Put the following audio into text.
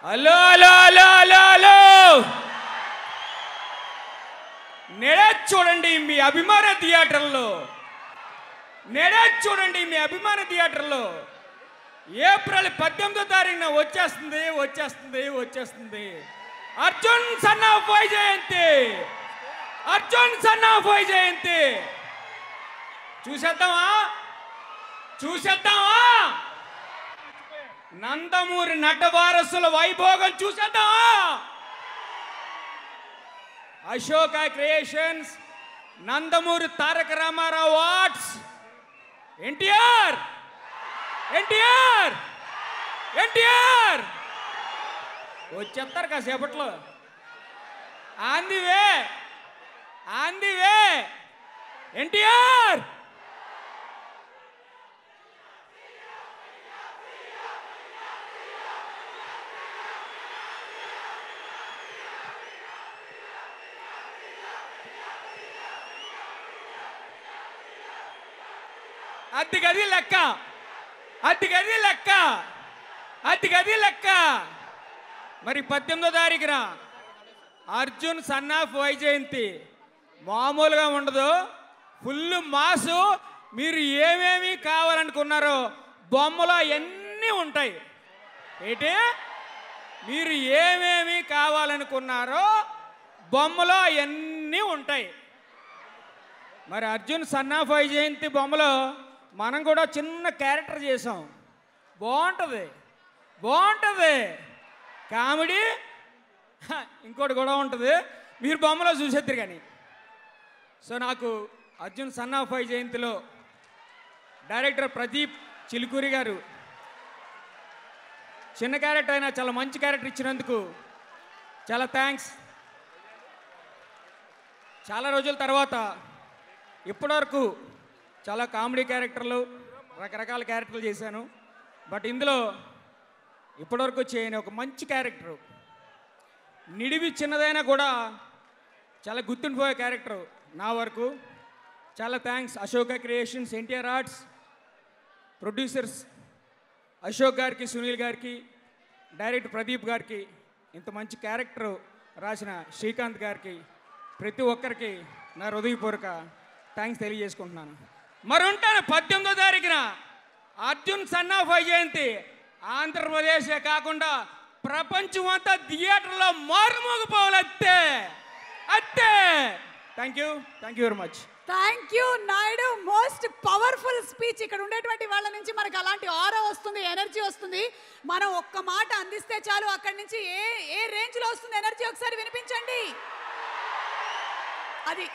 Hello hello hello hello hello నేడే చూడండి మీ అభిమాన థియేటర్లో ఏప్రిల్ 18వ తారీఖున వచ్చేస్తుంది అర్జున్ సన్ ఆఫ్ వైజయంతి చూసేద్దామా నందమూరి నటవారసుల వైభోగం చూసేద్దామా అశోక క్రియేషన్స్ నందమూరి తారక రామారావు ఆర్ట్స్ ఎన్టీఆర్ వచ్చేస్తారు కాసేపట్లో ఆన్ ది వే ఎన్టీఆర్ అతిగది లెక్క మరి 18వ తారీఖున అర్జున్ సన్ ఆఫ్ వైజయంతి మామూలుగా ఉండదు, ఫుల్ మాసు. మీరు ఏమేమి కావాలనుకున్నారో బొమ్మలో అన్నీ ఉంటాయి. మీరు ఏమేమి కావాలనుకున్నారో బొమ్మలో అవన్నీ ఉంటాయి. మరి అర్జున్ సన్ ఆఫ్ వైజయంతి బొమ్మలో మనం కూడా చిన్న క్యారెక్టర్ చేసాం. బాగుంటుంది కామెడీ, ఇంకోటి కూడా ఉంటుంది. మీరు బొమ్మలో చూసేద్దరు కానీ. సో నాకు అర్జున్ సన్ ఆఫ్ వైజయంతిలో డైరెక్టర్ ప్రదీప్ చిలుకూరి గారు చిన్న క్యారెక్టర్ అయినా చాలా మంచి క్యారెక్టర్ ఇచ్చినందుకు చాలా థ్యాంక్స్. చాలా రోజుల తర్వాత ఇప్పటివరకు చాలా కామెడీ క్యారెక్టర్లు, రకరకాల క్యారెక్టర్లు చేశాను. బట్ ఇందులో ఇప్పటివరకు చేయని ఒక మంచి క్యారెక్టరు, నిడివి చిన్నదైనా కూడా చాలా గుర్తుండిపోయే క్యారెక్టరు నా వరకు. చాలా thanks Ashoka creations, NTR arts, producers Ashok గారికి, సునీల్ గారికి, డైరెక్టర్ ప్రదీప్ గారికి, ఇంత మంచి క్యారెక్టరు రాసిన శ్రీకాంత్ గారికి, ప్రతి ఒక్కరికి నా హృదయపూర్వక థ్యాంక్స్ తెలియజేసుకుంటున్నాను. మరి ఉంటాను 18వ తారీఖున అర్జున్ సన్ ఆఫ్ వైజయంతి ఆంధ్రప్రదేశే కాకుండా ప్రపంచం అంతా థియేటర్లో మారుమోగిపోవాలి. అత్తే thank you very much. Thank you Naidu. Most powerful speech. ఇక్కడ ఉండేటువంటి వాళ్ళ నుంచి మనకు అలాంటి ఆరా వస్తుంది, ఎనర్జీ వస్తుంది. మనం ఒక్క మాట అందిస్తే చాలు, అక్కడి నుంచి ఏ రేంజ్లో వస్తుంది ఎనర్జీ ఒకసారి వినిపించండి. అది